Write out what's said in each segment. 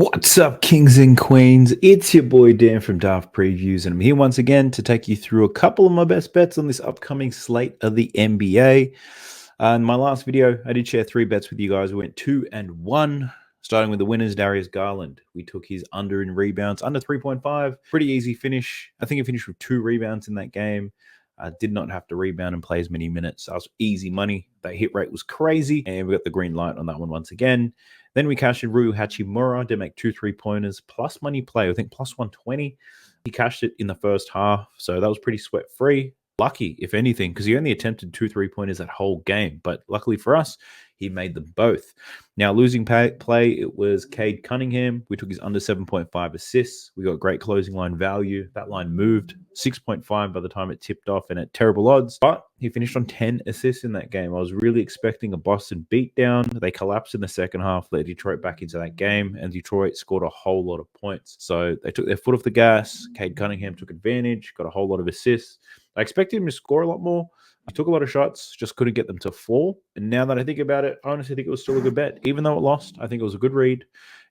What's up, kings and queens? It's your boy Dan from Daft Previews, and I'm here once again to take you through a couple of my best bets on this upcoming slate of the NBA. In my last video, I did share 3 bets with you guys. We went 2 and 1, starting with the winners, Darius Garland. We took his under in rebounds, under 3.5. Pretty easy finish. I think he finished with 2 rebounds in that game. Did not have to rebound and play as many minutes. So that was easy money. That hit rate was crazy, and we got the green light on that one once again. Then we cashed in Rui Hachimura to make 2 3-pointers plus money play. I think plus 120. He cashed it in the first half, so that was pretty sweat free. Lucky, if anything, because he only attempted 2 3-pointers that whole game. But luckily for us, he made them both. Now, losing play, it was Cade Cunningham. We took his under 7.5 assists. We got great closing line value. That line moved 6.5 by the time it tipped off and at terrible odds. But he finished on 10 assists in that game. I was really expecting a Boston beatdown. They collapsed in the second half, let Detroit back into that game, and Detroit scored a whole lot of points. So they took their foot off the gas. Cade Cunningham took advantage, got a whole lot of assists. I expected him to score a lot more. He took a lot of shots, just couldn't get them to fall. And now that I think about it, I honestly think it was still a good bet. Even though it lost, I think it was a good read.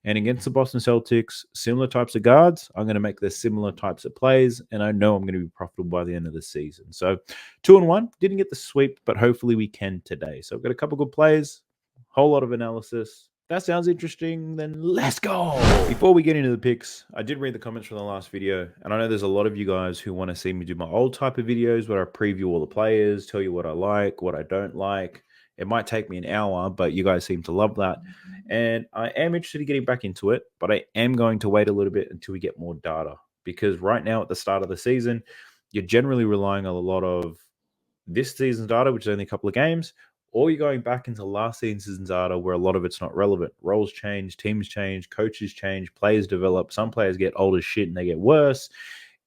And against the Boston Celtics, similar types of guards, I'm going to make the similar types of plays, and I know I'm going to be profitable by the end of the season. So 2 and 1, didn't get the sweep, but hopefully we can today. So I've got a couple good plays, whole lot of analysis. That sounds interesting, then let's go. Before we get into the picks, I did read the comments from the last video, and I know there's a lot of you guys who want to see me do my old type of videos where I preview all the players, tell you what I like, what I don't like. It might take me an hour, but you guys seem to love that. And I am interested in getting back into it, but I am going to wait a little bit until we get more data. Because right now at the start of the season, you're generally relying on a lot of this season's data, which is only a couple of games, or you're going back into last season's data where a lot of it's not relevant. Roles change, teams change, coaches change, players develop. Some players get old as shit and they get worse.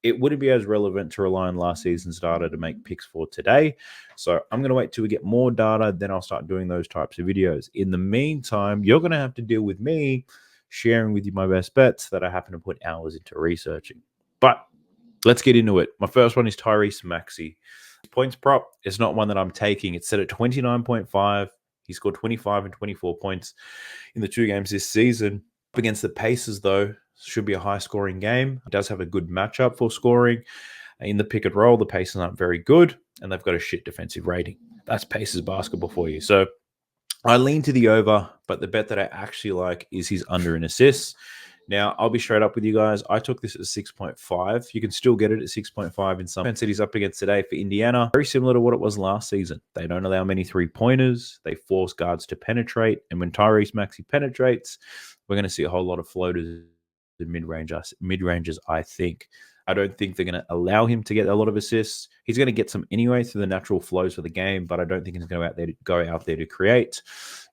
It wouldn't be as relevant to rely on last season's data to make picks for today. So I'm going to wait till we get more data, then I'll start doing those types of videos. In the meantime, you're going to have to deal with me sharing with you my best bets that I happen to put hours into researching. But let's get into it. My first one is Tyrese Maxey. Points prop is not one that I'm taking. It's set at 29.5. He scored 25 and 24 points in the 2 games this season. Up against the Pacers, though, should be a high-scoring game. It does have a good matchup for scoring. In the pick and roll, the Pacers aren't very good, and they've got a shit defensive rating. That's Pacers basketball for you. So I lean to the over, but the bet that I actually like is his under in assists. Now, I'll be straight up with you guys. I took this at 6.5. You can still get it at 6.5 in some cities up against today for Indiana. Very similar to what it was last season. They don't allow many 3-pointers. They force guards to penetrate. And when Tyrese Maxey penetrates, we're going to see a whole lot of floaters and mid-ranges, I think. I don't think they're going to allow him to get a lot of assists. He's going to get some anyway through the natural flows of the game, but I don't think he's going to go out there to create.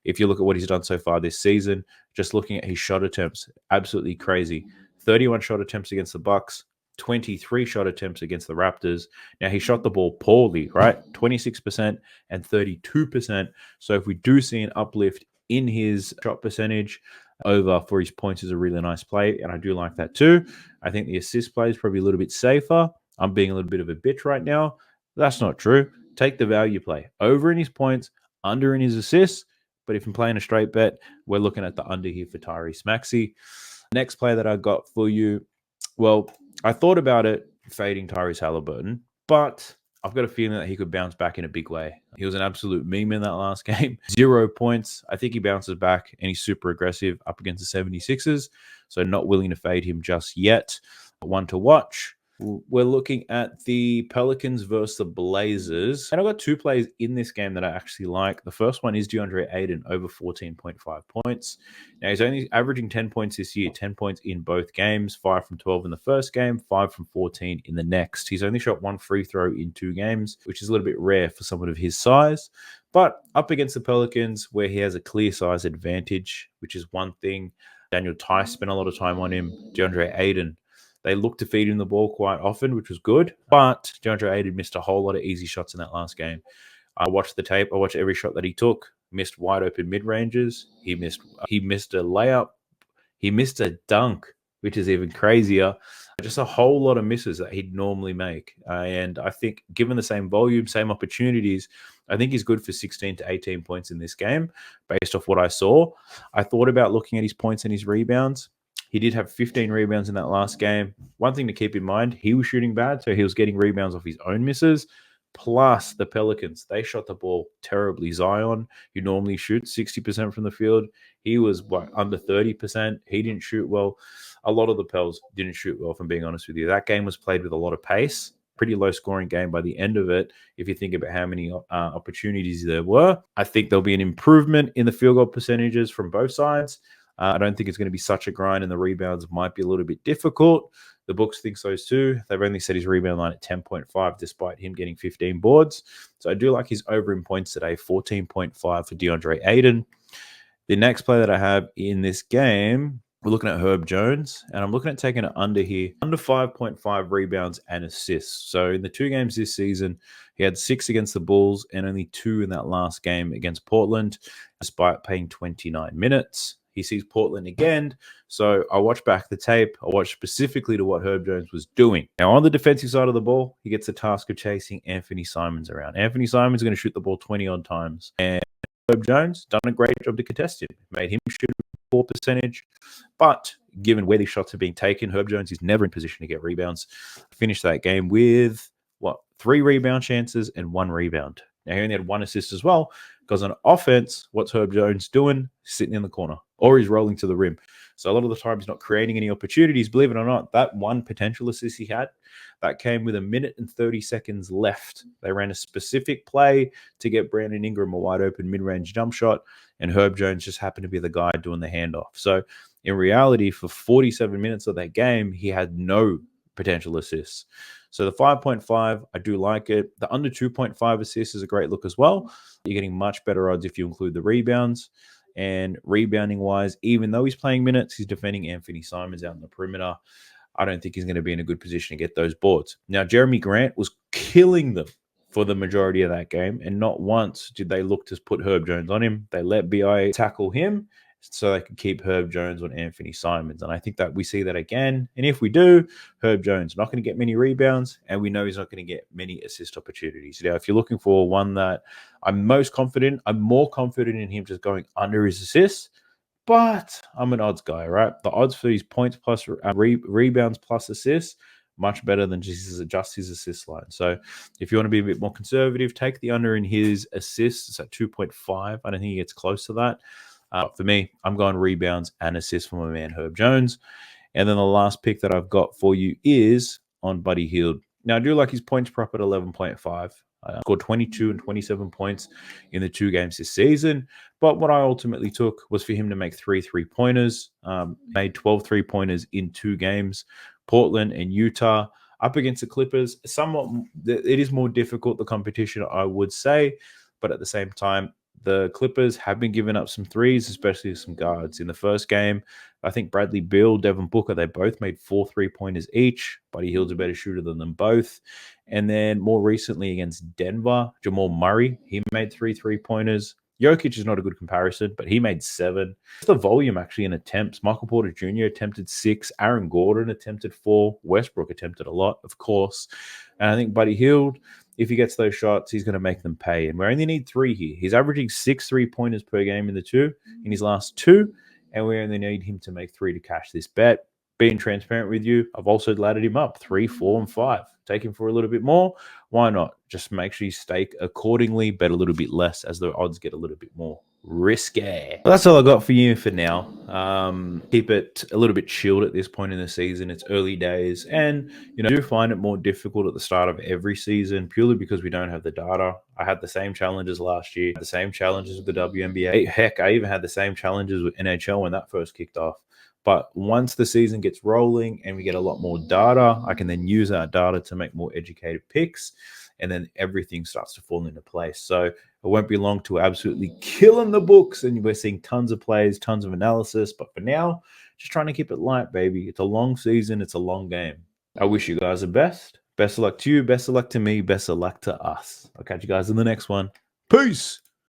If you look at what he's done so far this season, just looking at his shot attempts, absolutely crazy. 31 shot attempts against the Bucks, 23 shot attempts against the Raptors. Now, he shot the ball poorly, right? 26% and 32%. So if we do see an uplift in his shot percentage, over for his points is a really nice play, and I do like that too. I think the assist play is probably a little bit safer. I'm being a little bit of a bitch right now. That's not true. Take the value play. Over in his points, under in his assists. But if I'm playing a straight bet, we're looking at the under here for Tyrese Maxey. Next play that I got for you, well, I thought about it fading Tyrese Halliburton, but I've got a feeling that he could bounce back in a big way. He was an absolute meme in that last game. 0 points. I think he bounces back, and he's super aggressive up against the 76ers. So not willing to fade him just yet. One to watch. We're looking at the Pelicans versus the Blazers. And I've got 2 plays in this game that I actually like. The first one is DeAndre Ayton over 14.5 points. Now, he's only averaging 10 points this year, 10 points in both games, 5 from 12 in the first game, 5 from 14 in the next. He's only shot 1 free throw in 2 games, which is a little bit rare for someone of his size. But up against the Pelicans, where he has a clear size advantage, which is one thing. Daniel Tice spent a lot of time on him. DeAndre Ayton, they looked to feed him the ball quite often, which was good. But DeAndre Ayton missed a whole lot of easy shots in that last game. I watched the tape. I watched every shot that he took. Missed wide open mid-ranges. He missed a layup. He missed a dunk, which is even crazier. Just a whole lot of misses that he'd normally make. And I think given the same volume, same opportunities, I think he's good for 16 to 18 points in this game based off what I saw. I thought about looking at his points and his rebounds. He did have 15 rebounds in that last game. One thing to keep in mind, he was shooting bad, so he was getting rebounds off his own misses. Plus the Pelicans, they shot the ball terribly. Zion, who normally shoots 60% from the field, he was under 30%. He didn't shoot well. A lot of the Pels didn't shoot well, if I'm being honest with you. That game was played with a lot of pace. Pretty low scoring game by the end of it. If you think about how many opportunities there were, I think there'll be an improvement in the field goal percentages from both sides. I don't think it's going to be such a grind, and the rebounds might be a little bit difficult. The books think so too. They've only set his rebound line at 10.5 despite him getting 15 boards. So I do like his over in points today, 14.5 for DeAndre Ayton. The next play that I have in this game, we're looking at Herb Jones, and I'm looking at taking it under here, under 5.5 rebounds and assists. So in the 2 games this season, he had 6 against the Bulls and only 2 in that last game against Portland, despite playing 29 minutes. He sees Portland again. So I watch back the tape. I watch specifically to what Herb Jones was doing. Now, on the defensive side of the ball, he gets the task of chasing Anthony Simons around. Anthony Simons is going to shoot the ball 20-odd times. And Herb Jones done a great job to contest him. Made him shoot a poor percentage. But given where these shots are being taken, Herb Jones is never in position to get rebounds. Finished that game with, 3 rebound chances and 1 rebound. Now, he only had 1 assist as well, because on offense, what's Herb Jones doing? Sitting in the corner, or he's rolling to the rim. So a lot of the time, he's not creating any opportunities. Believe it or not, that 1 potential assist he had, that came with 1 minute and 30 seconds left. They ran a specific play to get Brandon Ingram a wide open mid-range jump shot, and Herb Jones just happened to be the guy doing the handoff. So in reality, for 47 minutes of that game, he had no potential assists. So the 5.5, I do like it. The under 2.5 assists is a great look as well. You're getting much better odds if you include the rebounds. And rebounding-wise, even though he's playing minutes, he's defending Anthony Simons out in the perimeter. I don't think he's going to be in a good position to get those boards. Now, Jeremy Grant was killing them for the majority of that game, and not once did they look to put Herb Jones on him. They let BI tackle him so they could keep Herb Jones on Anthony Simons. And I think that we see that again. And if we do, Herb Jones not going to get many rebounds, and we know he's not going to get many assist opportunities. Now, if you're looking for one that I'm most confident, I'm more confident in him just going under his assists, but I'm an odds guy, right? The odds for his points plus rebounds plus assists, much better than just his assist line. So if you want to be a bit more conservative, take the under in his assists. It's at 2.5. I don't think he gets close to that. For me, I'm going rebounds and assists for my man Herb Jones. And then the last pick that I've got for you is on Buddy Hield. Now, I do like his points prop at 11.5. Scored 22 and 27 points in the 2 games this season. But what I ultimately took was for him to make 3 3-pointers. Made 12 3-pointers in 2 games. Portland and Utah up against the Clippers. It is more difficult, the competition, I would say. But at the same time, the Clippers have been giving up some threes, especially some guards. In the first game, I think Bradley Beal, Devin Booker, they both made 4 3-pointers each. Buddy Hield's a better shooter than them both. And then more recently against Denver, Jamal Murray, he made 3 3-pointers. Jokic is not a good comparison, but he made 7. The volume actually in attempts. Michael Porter Jr. attempted 6. Aaron Gordon attempted 4. Westbrook attempted a lot, of course. And I think Buddy Hield, if he gets those shots, he's going to make them pay. And we only need 3 here. He's averaging 6 3-pointers per game in the 2, in his last 2. And we only need him to make 3 to cash this bet. Being transparent with you, I've also laddered him up 3, 4, and 5. Take him for a little bit more. Why not? Just make sure you stake accordingly, bet a little bit less as the odds get a little bit more risky. Well, that's all I got for you for now. Keep it a little bit chilled at this point in the season. It's early days, and I do find it more difficult at the start of every season purely because we don't have the data. I had the same challenges last year, the same challenges with the WNBA. Heck, I even had the same challenges with NHL when that first kicked off. But once the season gets rolling and we get a lot more data, I can then use that data to make more educated picks, and then everything starts to fall into place. So it won't be long to absolutely killing the books, and we're seeing tons of plays, tons of analysis. But for now, just trying to keep it light, baby. It's a long season. It's a long game. I wish you guys the best. Best of luck to you. Best of luck to me. Best of luck to us. I'll catch you guys in the next one. Peace.